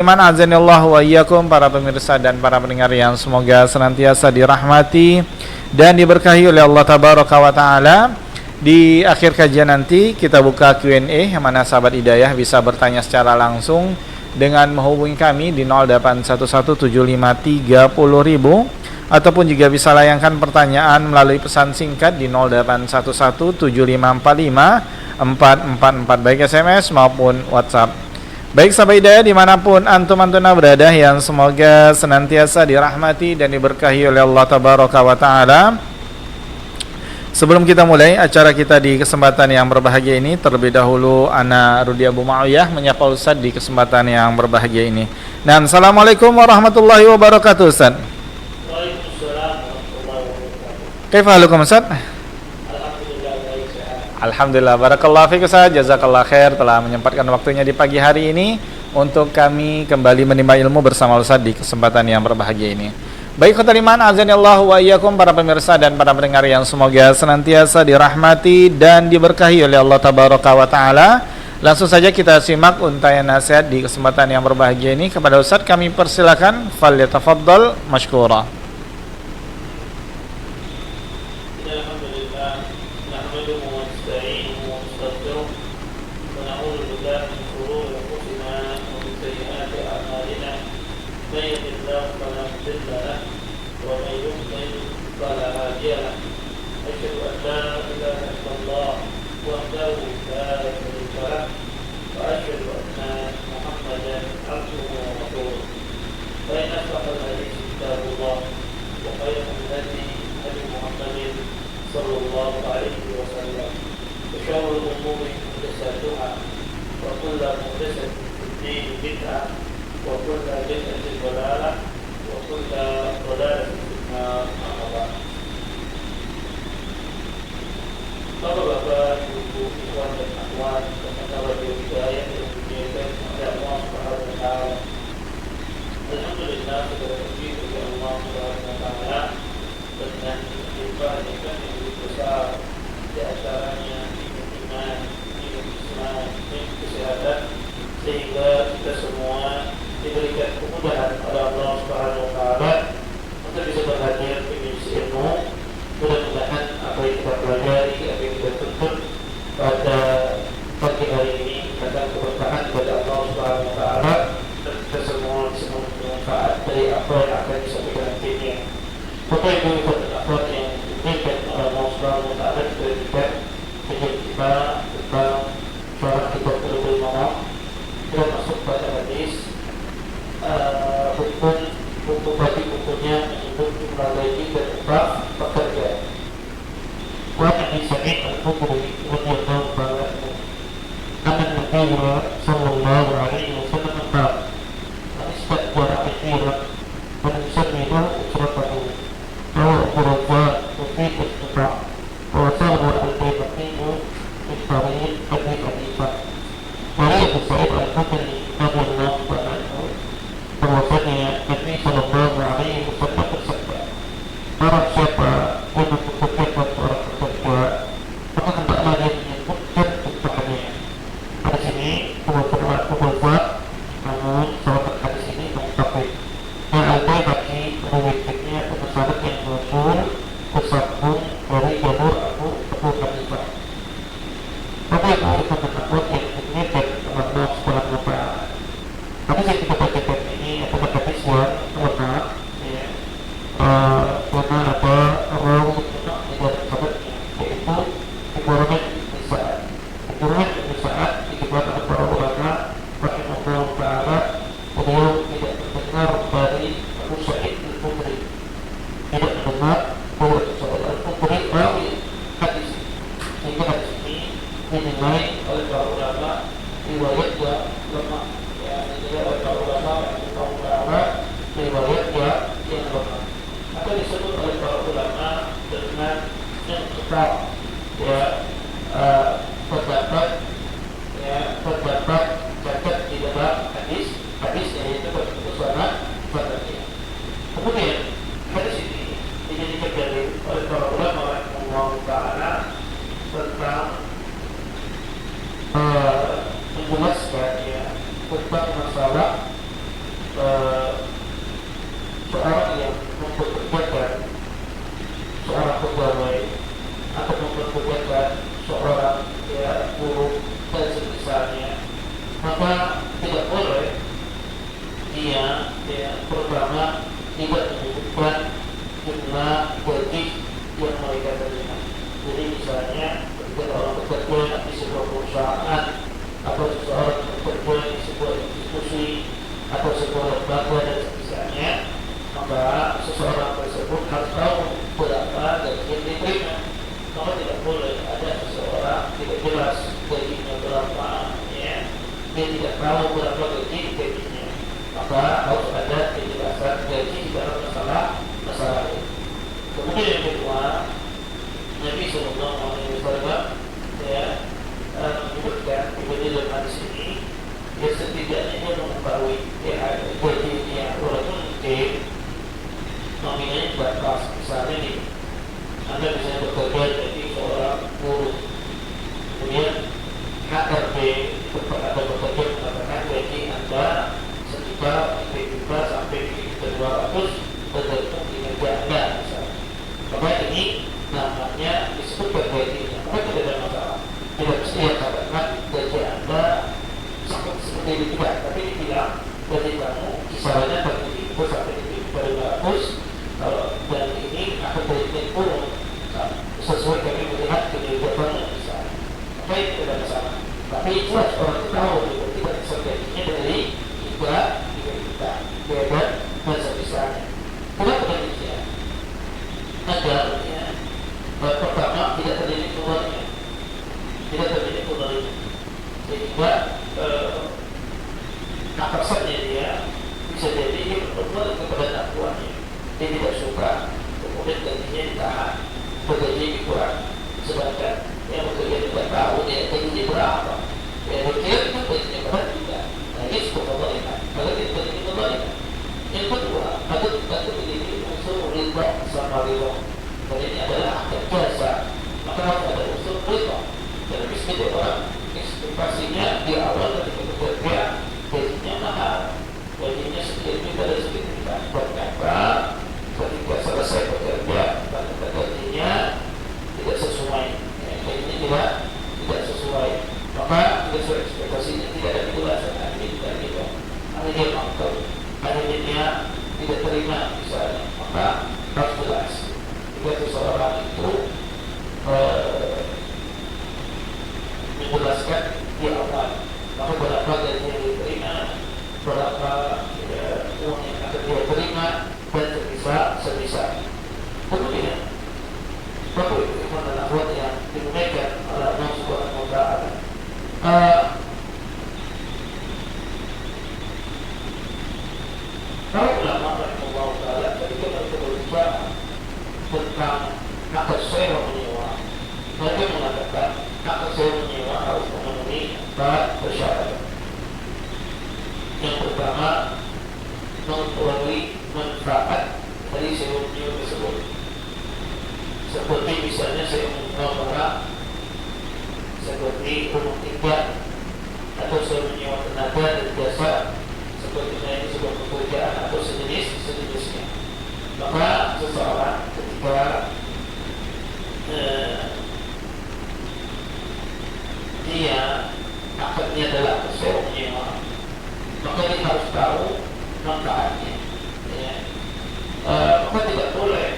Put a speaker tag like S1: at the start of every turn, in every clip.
S1: Iman azanillahu wa iyyakum, para pemirsa dan para pendengar yang semoga senantiasa dirahmati dan diberkahi oleh Allah Tabaraka wa Ta'ala. Di akhir kajian nanti kita buka Q&A yang mana sahabat hidayah bisa bertanya secara langsung dengan menghubungi kami di 08117530.000 ataupun juga bisa layangkan pertanyaan melalui pesan singkat di 0811754544 baik SMS maupun WhatsApp. Baik sahabat hidayah dimanapun antum-antuna berada yang semoga senantiasa dirahmati dan diberkahi oleh Allah Tabaraka wa Ta'ala. Sebelum kita mulai acara kita di kesempatan yang berbahagia ini, terlebih dahulu ana Rudi Abu Ma'awiyah menyapa Ustaz di kesempatan yang berbahagia ini. Nah, Assalamualaikum warahmatullahi wabarakatuh Ustaz.
S2: Waalaikumsalam warahmatullahi wabarakatuh.
S1: Kaifahalukum Ustaz?
S2: Alhamdulillah,
S1: barakallahu fiik Ustaz, jazakallah khair telah menyempatkan waktunya di pagi hari ini untuk kami kembali menimba ilmu bersama Ustaz di kesempatan yang berbahagia ini. Baik khotul iman azanillahu wa iyyakum, para pemirsa dan para pendengar yang semoga senantiasa dirahmati dan diberkahi oleh Allah Tabaraka wa Ta'ala. Langsung saja kita simak untayan nasihat di kesempatan yang berbahagia ini. Kepada Ustaz kami persilakan, falyatafaddal mashkura.
S2: Bapak-bapak, ibu-ibu, ikhwan dan akhwat, sahabat hidayah yang dimuliakan oleh Allah Subhanahu wa Ta'ala. Alhamdulillah, segala puji bagi Allah Subhanahu wa Ta'ala dengan limpahan nikmat yang begitu besar, di antaranya iman, Islam, kesehatan, sehingga kita semua diberikan kemudahan oleh Allah Subhanahu wa Ta'ala untuk bisa berhadir di majelis ilmu. Mudah-mudahan apa yang kita pelajari, apa yang kita tuntut pada pagi hari ini datang keberkahan kepada Allah Subhanahu wa Ta'ala, dan kita semua bisa bermanfaat dari apa yang akan disampaikan nantinya. Bapak Ibu dan akhwat yang diberikan oleh Allah Subhanahu wa Ta'ala, kita juga kajian kita tentang syarah kitab Bulughul Maram. Kita masuk pada hadis hukum bagi bukunya menyebut jumlah gaji dan upah pekerja. Wa hadis Sa'id al-Khudri radhiyallahu ta'ala anhu, anna Nabi sallallahu alaihi wasallam qala: "Istaqbara akhiran man yusammihu usratahu wa qurba wa fi istiqa wa sabu al-baytihi fi tariq Abi Hanifah." Wa hadis Sa'id al-Khudri radhiyallahu ta'ala anhu bahwasanya Nabi sallallahu alaihi wasallam bersabda, barang siapa yang mempekerjakan orang pekerja, maka hendaklah dia menyebutkan upahnya. Di sini buat namun sahabat hadis ini mengungkapkan yang ada bagi meriwayatkannya penasaran yang masyhur tersambung dari jalur Abu Hanifah. Tapi itu pendapat yang ini dan Allah Subhanahu wa Ta'ala. Tapi yang kita bacakan ini adalah hadis yang lengkap, ya. Karena apa? Rawi tidak sahabat, yaitu Ibrahim bin Sa'ad. Ibrahim bin Sa'ad dikatakan oleh para ulama rahimahullah ta'ala, beliau tidak mendengar dari Abu Sa'id al-Khudri, tidak mendengar bahwa Sa'id al-Khudri rawi hadis. Sehingga hadis ini dinilai oleh para ulama riwayat yang lemah. Oleh para ulama riwayat yang lemah, atau disebut oleh para ulama ya, pertama tidak menyebutkan jumlah gaji yang mereka terima. Jadi misalnya ketika orang bekerja di sebuah perusahaan atau seseorang bekerja di sebuah institusi atau sebuah lembaga dan sebagainya, maka seseorang tersebut harus tahu berapa gaji yang diterima. Maka tidak boleh ada seseorang tidak jelas gajinya berapa, ya, dia tidak tahu berapa gajinya, maka harus ada kejelasan gaji dalam masalah ini. Kemudian yang kedua, Nabi Sallallahu Alaihi Wasallam ya menyebutkan di dalam hadis ini, ya setidaknya dia mengetahui ya gajinya walaupun mungkin nominalnya batas. Misalnya nih, Anda bisa bekerja jadi seorang guru, kemudian HRD tempat Anda bekerja mengatakan gaji Anda sejuta, 3 juta sampai 3.200 tergantung kinerja Anda misalnya. Maka ini namanya disebut gajinya, maka tidak ada masalah. Tidak mesti yang katakan gaji Anda seperti itu tidak, tapi dibilang gaji kamu kisarannya dari 3 sampai 3.200. Dan ini akan terjadi turun sesuai kami melihat kinerja kamu misalnya. Maka itu tidak masalah. Tapi jelas orang itu tahu tidak sebagiannya dari 3 juta, beda dan sebisanya. Kenapa demikian? Agarnya pertama tidak terjadi keluarnya, sehingga atasannya dia bisa jadi dia berbuat kepada takwannya, dia tidak suka, kemudian gajinya ditahan, gajinya dikurang, sedangkan yang bekerja tidak tahu dia gajinya berapa, ya berkira itu gajinya berapa tidak. Nah ini sebuah kebalikan, kalau dia terjadi kebalikan. Yang kedua, ada menjadi unsur riba sama riba. Dan ini adalah akad jasa, maka harus ada unsur riba. Dan misalnya orang ekspektasinya di awal ketika bekerja gajinya mahal, gajinya sekian juta dan sekian juta. Ternyata ketika selesai bekerja, ternyata gajinya tidak sesuai, gajinya tidak sesuai, maka tidak sesuai ekspektasinya, tidak ada kejelasan. Ini tidak riba, hanya dia mangkal, hanya dia tidak terima misalnya, maka harus jelas. Jika seseorang itu menjelaskan di awal, maka berapa gaji yang diterima, berapa uang yang akan dia terima, dan sebisa. Kemudian, apa itu iman dan akhwat yang dimunculkan oleh Allah Subhanahu Wa Taala? Para ulama rahimahullah taala ketika mereka berbicara tentang akad sewa menyewa, mereka mengatakan akad sewa menyewa harus memenuhi 4 persyaratan. Yang pertama, memperoleh manfaat dari sewa menyewa tersebut, seperti misalnya sewa menyewa barang, seperti rumah tinggal, atau sewa menyewa tenaga dan jasa, seperti ini sebuah pekerjaan atau sejenisnya. Maka seseorang ketika dia akadnya adalah sewa menyewa, maka dia harus tahu manfaatnya, ya. Maka tidak boleh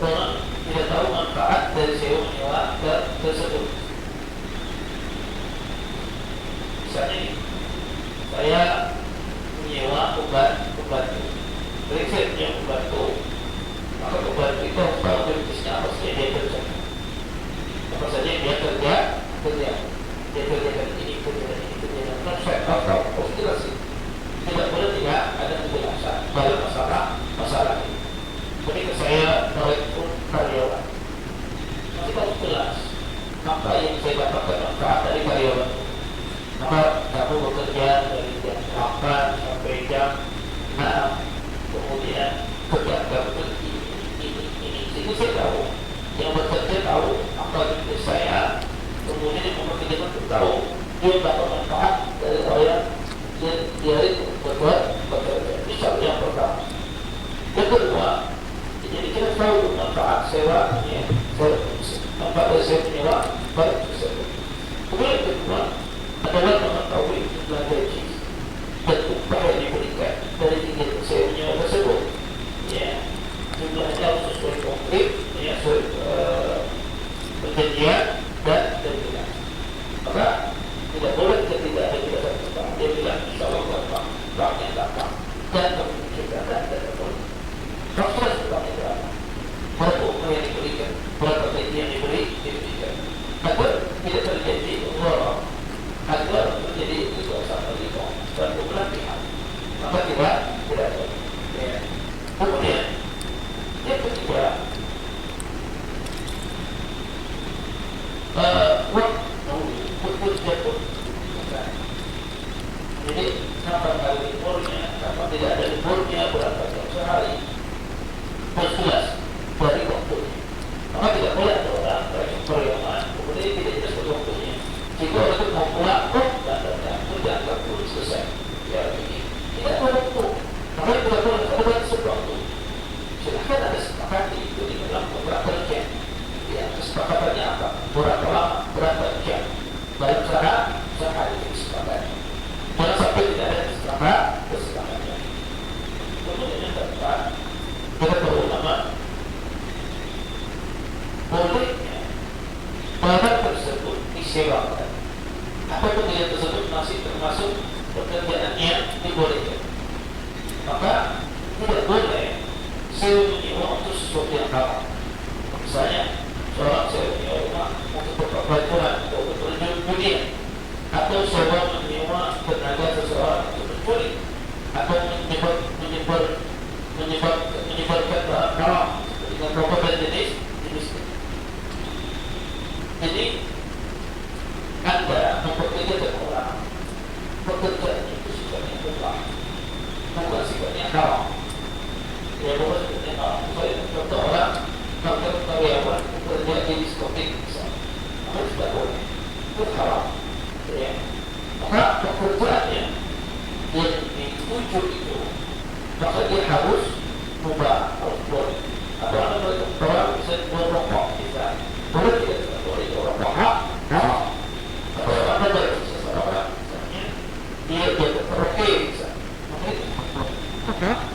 S2: orang tidak tahu manfaat dari sewa menyewa tersebut. Misalnya saya menyewa pembantu, saya punya pembantu, maka pembantu itu harus tahu jenisnya apa saja dia kerja, apa saja dia kerja, dia kerjakan ini, kerjakan saya tahu, jelas sih. Tidak boleh tidak ada kejelasan dalam masalah ini. Ketika saya merekrut karyawan, kita harus jelas apa yang saya dapatkan manfaat dari karyawan. Maka kamu bekerja dari jam 8 sampai jam 6, kemudian kerja kamu ini saya tahu, yang bekerja tahu apa itu saya, kemudian yang bekerja itu tahu dia dapat manfaat dari saya dia itu berbuat bekerja. Misalnya yang pertama. Yang kedua, jadi kita tahu manfaat sewanya, manfaat dari sewa menyewa baik tersebut. Kemudian yang kedua adalah mengetahui jumlah gaji dan upah yang diberikan dari uangnya berapa, dan kemudian juga ada proses uangnya berapa, berapa uang yang diberikan, berapa gaji yang diberikan, agar tidak terjadi orang, agar terjadi suasana lima dan beberapa pihak, maka tidak ada. Ya. Kemudian yang ketiga, waktu bekerja pun, jadi kapan kali liburnya, kapan tidak ada liburnya, berapa jam sehari, harus jelas dari waktunya. Maka tidak boleh ada orang periaman, kemudian tidak jelas pada waktunya. Jika untuk mau pulang, dan dianggap belum selesai. Ya, begini. Tidak ada waktu. Maka tidak boleh ada sesuatu. Silahkan ada sepakati itu di dalam kontrak kerja. Ya, kesepakatannya apa? Berapa lama, berapa jam. Dalam sehari kesepakatan. Jangan sampai tidak ada kesepakatan. Kemudian yang keempat, kita perlu nama bolehnya barang tersebut disewakan. Apabila dia tersebut masih termasuk pekerjaannya dibolehkan, maka tidak boleh sewa menyewa untuk sesuatu yang haram. Misalnya seorang sewa menyewa rumah untuk perpeloncoan atau berjudian, atau sewa menyewa tenaga seseorang untuk mencuri, atau menyebarkan bahan haram dengan rokok dan jenis. Jadi Anda mempekerjakan orang, pekerjaan itu sifatnya mutlak, bukan sifatnya haram. Ya, bukan sifatnya haram. Misalnya contoh orang melakukan karyawan bekerja di diskotik misalnya, maka tidak boleh, itu haram. Ya. Maka pekerjaannya yang dituju itu, maka dia harus mubah, harus boleh. Atau orang bisa merokok, bisa boleh tidak boleh merokok, haram. Atau orang ada seseorang misalnya dia terperokok misalnya, maka itu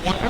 S2: Yang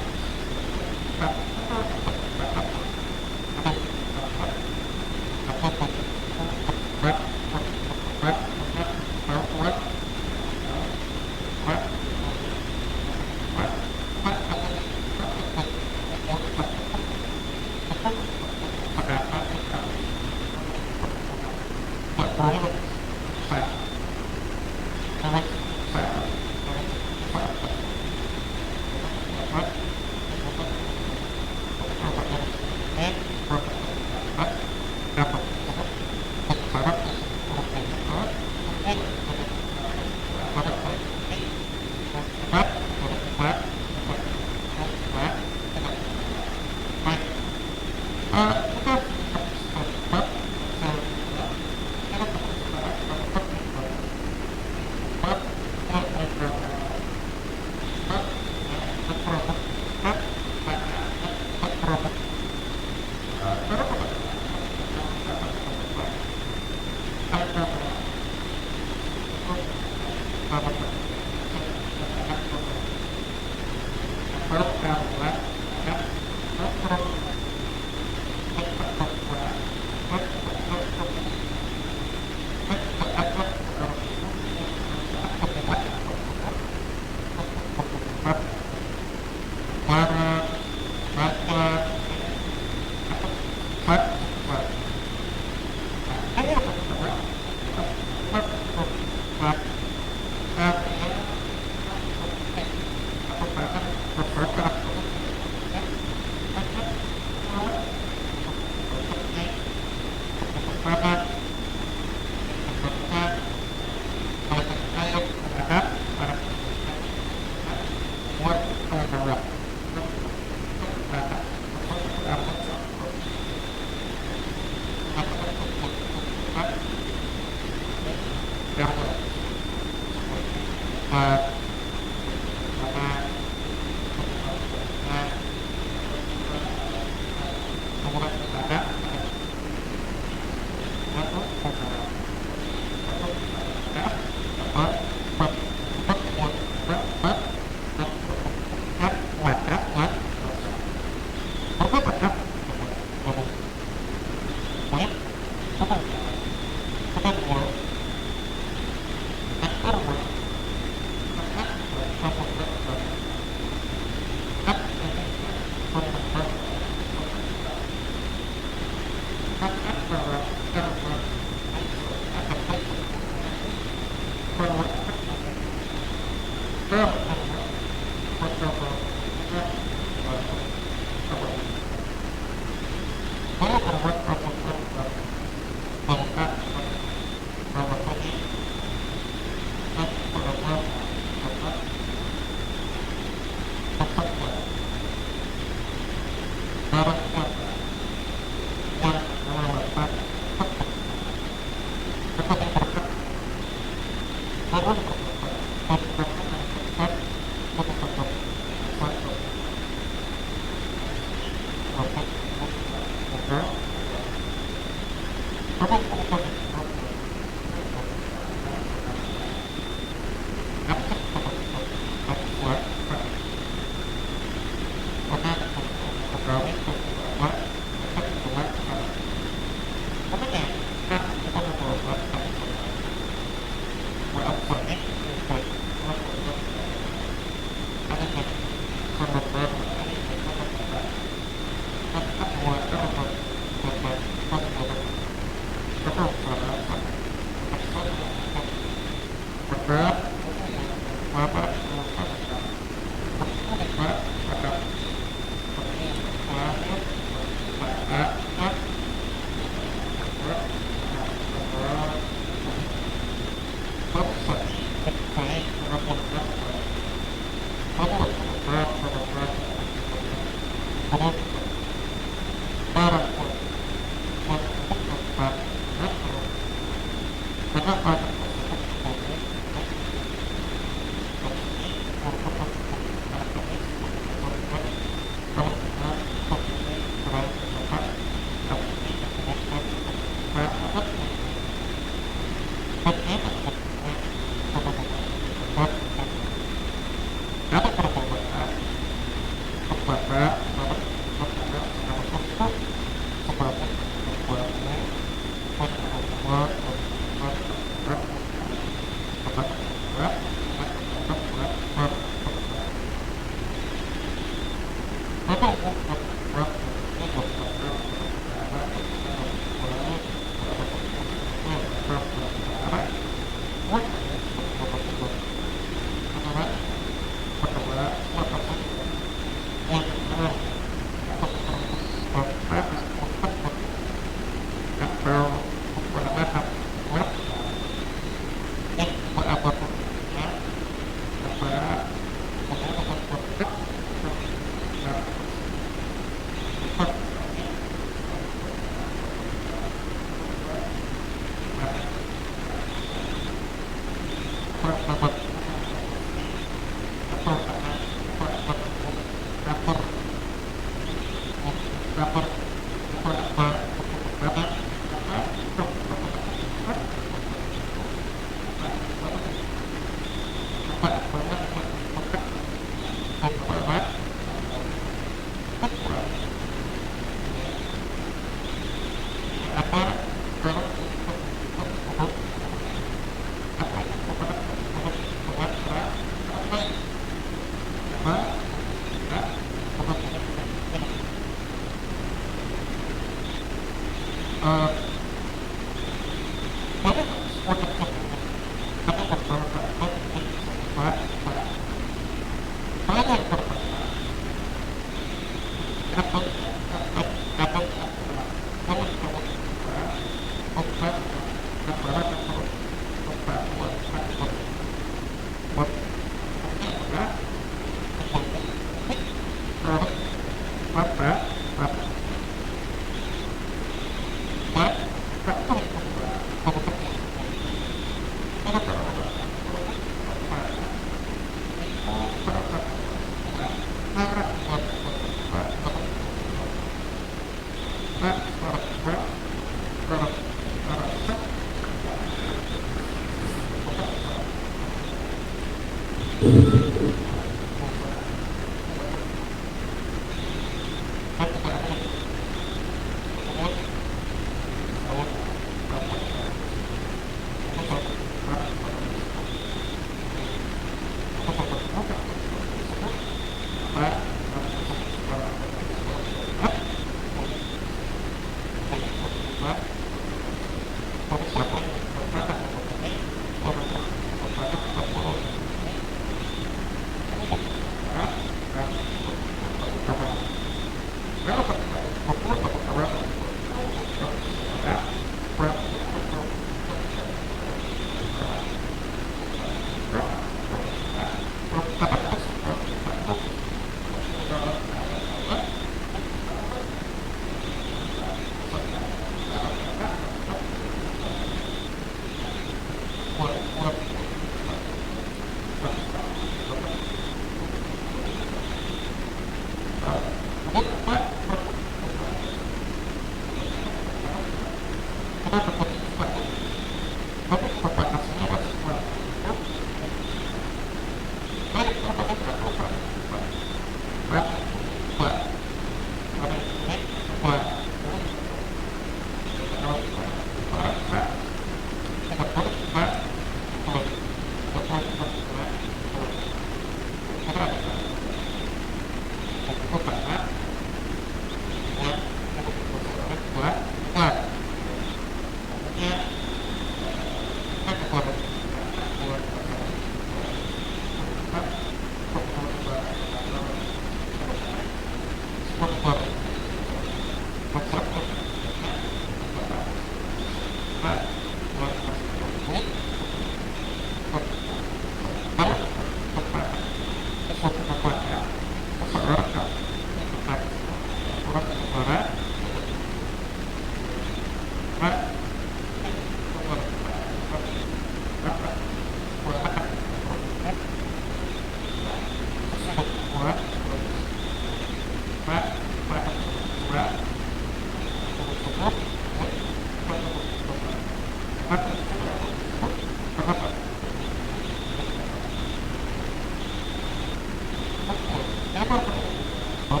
S2: Bapak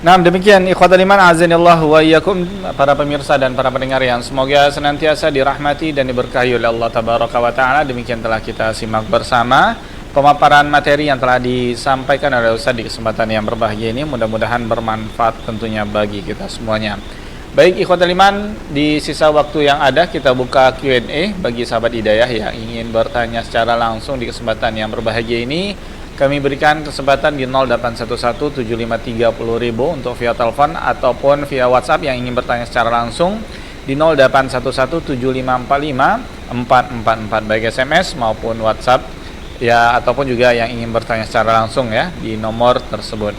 S1: Nah, demikian ikhwatal iman azanillahu wa iyyakum, para pemirsa dan para pendengar yang semoga senantiasa dirahmati dan diberkahi oleh Allah tabaraka wa taala. Demikian telah kita simak bersama pemaparan materi yang telah disampaikan oleh Ustaz di kesempatan yang berbahagia ini. Mudah-mudahan bermanfaat tentunya bagi kita semuanya. Baik ikhwatal iman, di sisa waktu yang ada kita buka Q&A bagi sahabat hidayah yang ingin bertanya secara langsung di kesempatan yang berbahagia ini. Kami berikan kesempatan di 08117530.000 untuk via telepon ataupun via WhatsApp yang ingin bertanya secara langsung di 081175454444, baik SMS maupun WhatsApp ya, ataupun juga yang ingin bertanya secara langsung ya di nomor tersebut.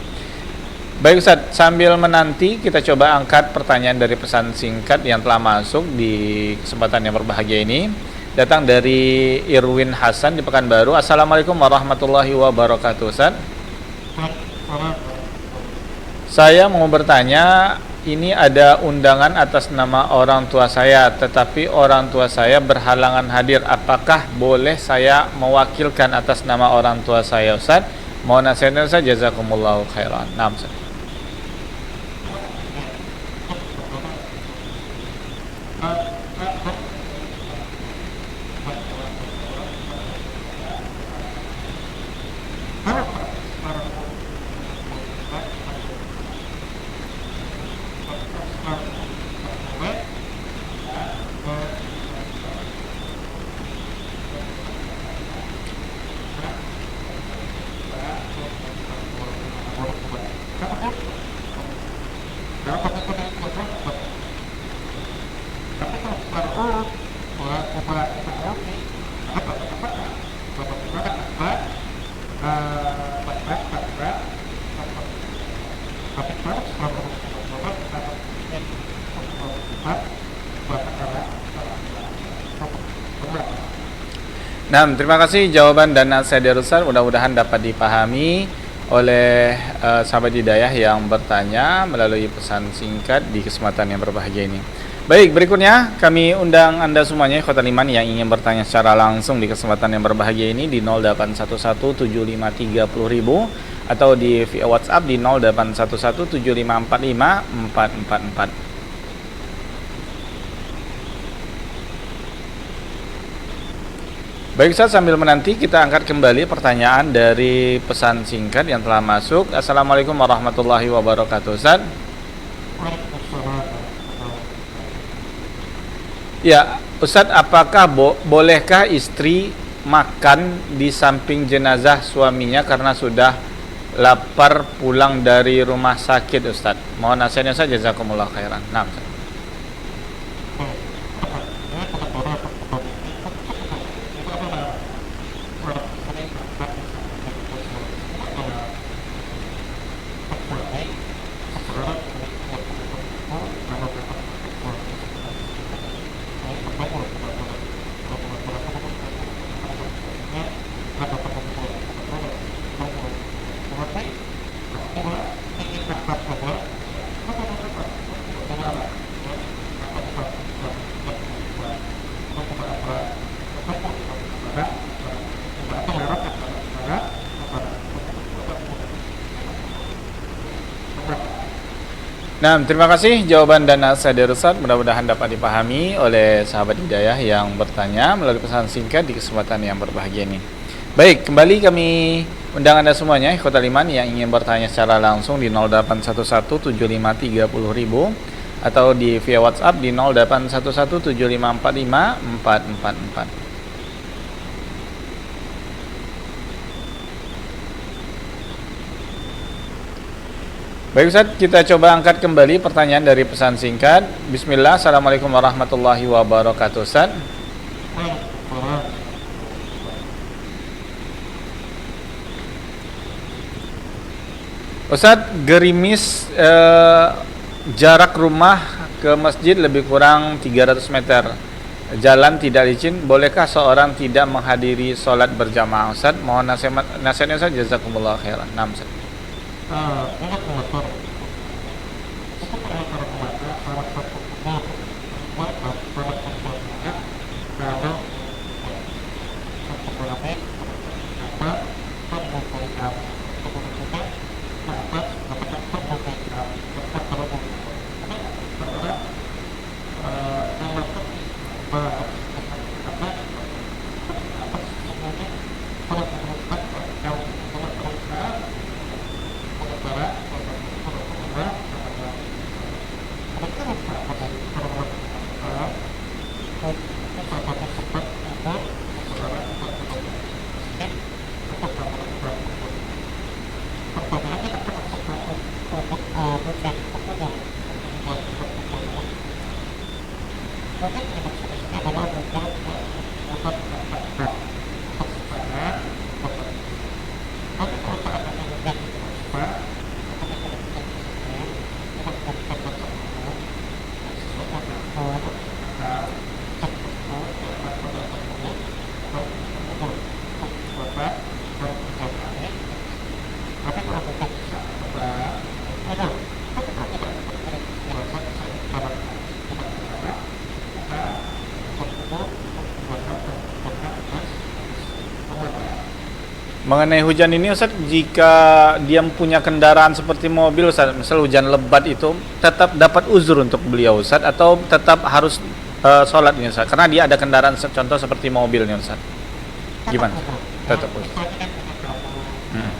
S1: Baik Ustaz, sambil menanti kita coba angkat pertanyaan dari pesan singkat yang telah masuk di kesempatan yang berbahagia ini. Datang dari Irwin Hasan di Pekanbaru. Assalamualaikum warahmatullahi wabarakatuh. Ustaz, saya mau bertanya, ini ada undangan atas nama orang tua saya, tetapi orang tua saya berhalangan hadir. Apakah boleh saya mewakilkan atas nama orang tua saya, Ustaz? Mohon nasihatnya Ustaz, jazakumullahu khairan. Nah, Ustaz. Nah, terima kasih jawaban dan nasihat dari Ustaz. Mudah-mudahan dapat dipahami oleh sahabat hidayah yang bertanya melalui pesan singkat di kesempatan yang berbahagia ini. Baik, berikutnya kami undang Anda semuanya ikhwatal iman yang ingin bertanya secara langsung di kesempatan yang berbahagia ini di 08117530.000 atau di via WhatsApp di 081175454444. Baik Ustaz, sambil menanti kita angkat kembali pertanyaan dari pesan singkat yang telah masuk. Assalamualaikum warahmatullahi wabarakatuh. Ustaz, ya Ustaz, apakah bolehkah istri makan di samping jenazah suaminya karena sudah lapar pulang dari rumah sakit, Ustaz? Mohon nasihatnya saja, jazakumullah khairan. Nah, Ustaz. Nah, terima kasih jawaban dan nasihat dari Ustaz. Mudah-mudahan dapat dipahami oleh sahabat hidayah yang bertanya melalui pesan singkat di kesempatan yang berbahagia ini. Baik, kembali kami undang Anda semuanya ikhwatal iman yang ingin bertanya secara langsung di 08117530.000 atau di via WhatsApp di 081175454444. Baik Ustaz, kita coba angkat kembali pertanyaan dari pesan singkat. Bismillah, Assalamualaikum warahmatullahi wabarakatuh. Ustaz, Ustaz, gerimis jarak rumah ke masjid lebih kurang 300 meter. Jalan tidak licin, bolehkah seorang tidak menghadiri sholat berjamaah? Ustaz, mohon nasihatnya saja, jazakumullah khairan. Nah, Ustaz. Mengenai hujan ini Ustaz, jika dia punya kendaraan seperti mobil Ustaz, misal hujan lebat itu tetap dapat uzur untuk beliau Ustaz, atau tetap harus sholat ini Ustaz? Karena dia ada kendaraan contoh seperti mobil nih Ustaz. Gimana? Tetap uzur. Hmm.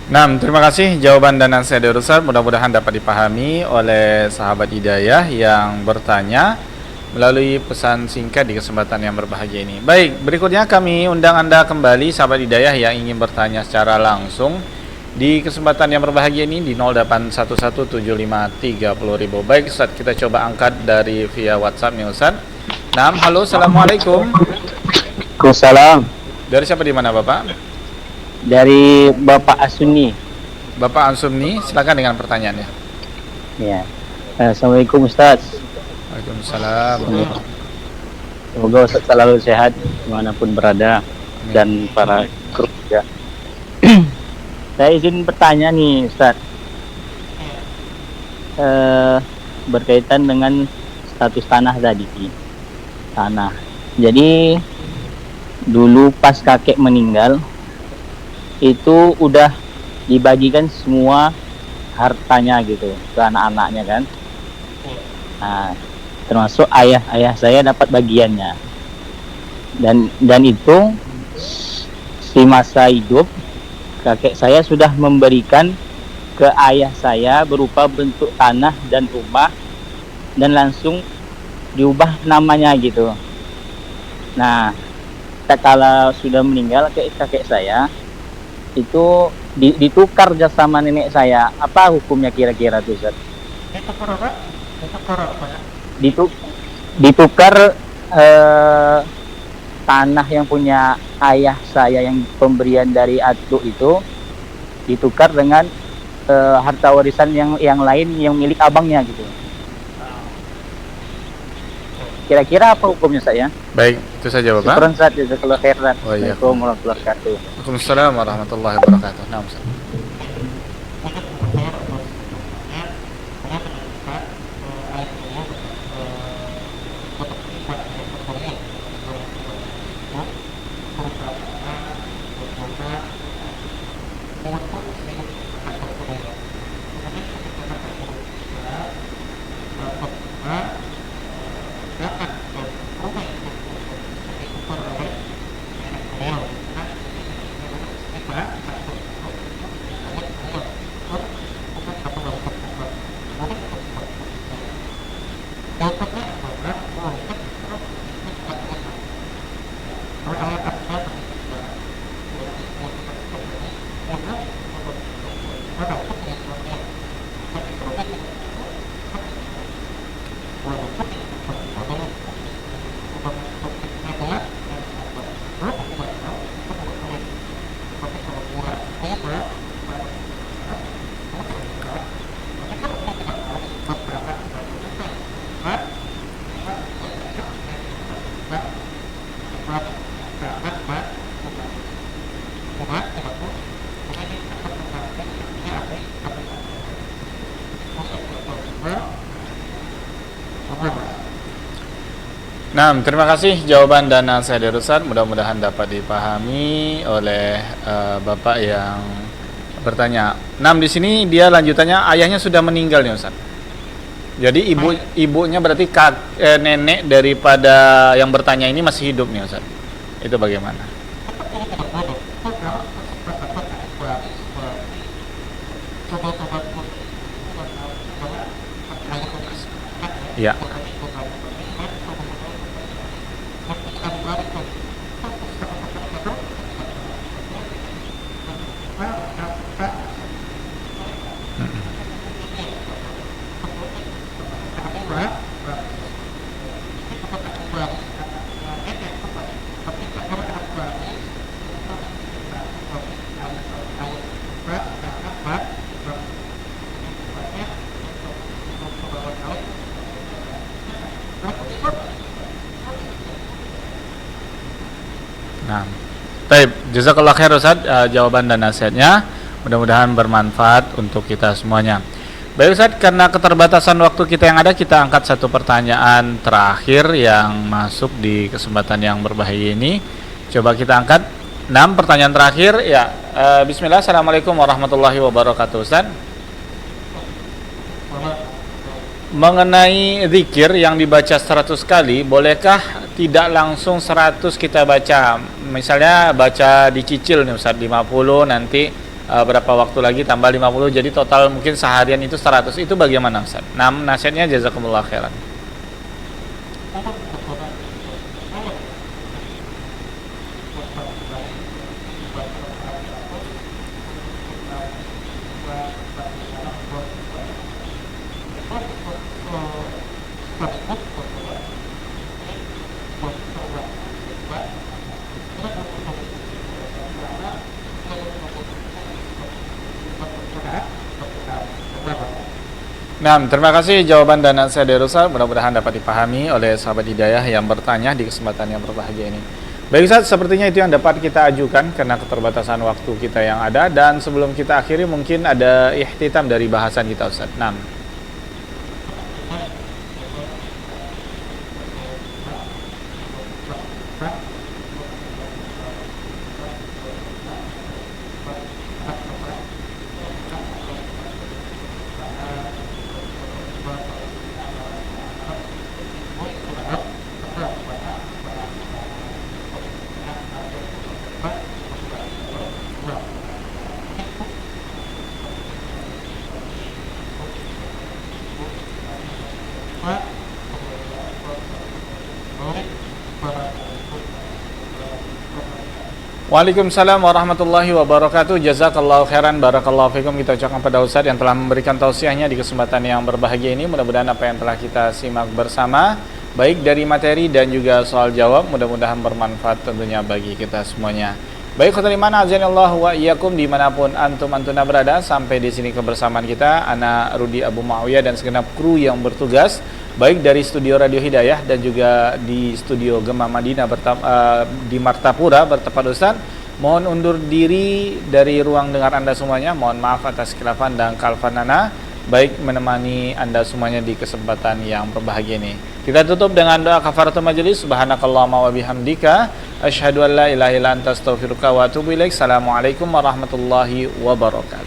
S1: Nah, terima kasih jawaban dan nasihat dari Ustaz. Mudah-mudahan dapat dipahami oleh sahabat Hidayah yang bertanya melalui pesan singkat di kesempatan yang berbahagia ini. Baik, berikutnya kami undang Anda kembali sahabat Hidayah yang ingin bertanya secara langsung di kesempatan yang berbahagia ini di 08117530.000. Baik Ustaz, kita coba angkat dari via WhatsApp nih Ustaz. Nah, halo, assalamualaikum.
S3: Waalaikumsalam.
S1: Dari siapa, di mana Bapak?
S3: Dari Bapak Asuni.
S1: Bapak Ansumni, silakan dengan pertanyaannya.
S3: Ya. Assalamualaikum Ustaz.
S1: Waalaikumsalam.
S3: Semoga Ustaz selalu sehat dimanapun berada.
S1: Amin.
S3: Dan para kru juga. Saya izin bertanya nih Ustaz. Berkaitan dengan status tanah tadi. Tanah. Jadi dulu pas kakek meninggal itu udah dibagikan semua hartanya gitu ke anak-anaknya kan. Nah, termasuk ayah saya dapat bagiannya. Dan itu di masa hidup kakek saya sudah memberikan ke ayah saya berupa bentuk tanah dan rumah dan langsung diubah namanya gitu. Nah, kalau sudah meninggal kakek saya itu ditukar sama nenek saya. Apa hukumnya kira-kira tuh Ustaz? Ditukar tanah yang punya ayah saya yang pemberian dari atuk itu ditukar dengan harta warisan yang lain yang milik abangnya gitu. Kira-kira apa hukumnya saya?
S1: Baik, itu saja Bapak.
S3: Syukran Ustaz, jazakallahu khairan.
S1: Oh, iya.
S3: Assalamualaikum warahmatullahi wabarakatuh.
S1: Waalaikumsalam warahmatullahi wabarakatuh. Nah, Ustaz. Nah, terima kasih jawaban dan nasihat dari Ustaz. Mudah-mudahan dapat dipahami oleh Bapak yang bertanya. Nah, di sini dia lanjutannya ayahnya sudah meninggal nih Ustaz. Jadi ibunya berarti nenek daripada yang bertanya ini masih hidup nih Ustaz. Itu bagaimana? Ya. Nah, baik, jazakallah khair Ustaz jawaban dan nasihatnya. Mudah-mudahan bermanfaat untuk kita semuanya. Baik Ustaz, karena keterbatasan waktu kita yang ada, kita angkat satu pertanyaan terakhir yang masuk di kesempatan yang berbahaya ini. Coba kita angkat 6 pertanyaan terakhir ya. Bismillah. Assalamualaikum warahmatullahi wabarakatuh Ustaz. Mengenai zikir yang dibaca 100 kali, bolehkah tidak langsung 100 kita baca? Misalnya baca dicicil nih Ustaz 50, nanti berapa waktu lagi tambah 50, jadi total mungkin seharian itu 100. Itu bagaimana Ustaz? Nah, nasihatnya jazakumullah khairan. Nah, terima kasih jawaban dan nasihat dari Ustaz. Mudah-mudahan dapat dipahami oleh sahabat hidayah yang bertanya di kesempatan yang berbahagia ini. Baik Ustaz, sepertinya itu yang dapat kita ajukan karena keterbatasan waktu kita yang ada. Dan sebelum kita akhiri, mungkin ada ihtitam dari bahasan kita Ustaz. Nah, Waalaikumsalam warahmatullahi wabarakatuh. Jazakallahu khairan, barakallahu fikum. Kita ucapkan pada Ustaz yang telah memberikan tausiahnya di kesempatan yang berbahagia ini. Mudah-mudahan apa yang telah kita simak bersama, baik dari materi dan juga soal jawab, mudah-mudahan bermanfaat tentunya bagi kita semuanya. Baik khotul iman, azanillahu wa iyyakum dimanapun antuna berada. Sampai di sini kebersamaan kita, ana Rudi Abu Muawiyah dan segenap kru yang bertugas, baik dari studio Radio Hidayah dan juga di studio Gema Madinah di Martapura bertempat Ustaz. Mohon undur diri dari ruang dengar Anda semuanya. Mohon maaf atas khilafan dan kalfanana, baik menemani Anda semuanya di kesempatan yang berbahagia ini. Kita tutup dengan doa kafaratul majelis. Subhanakallahumma wa bihamdika asyhadu an la ilaha illa anta astaghfiruka wa atubu ilaik. Assalamualaikum warahmatullahi wabarakatuh.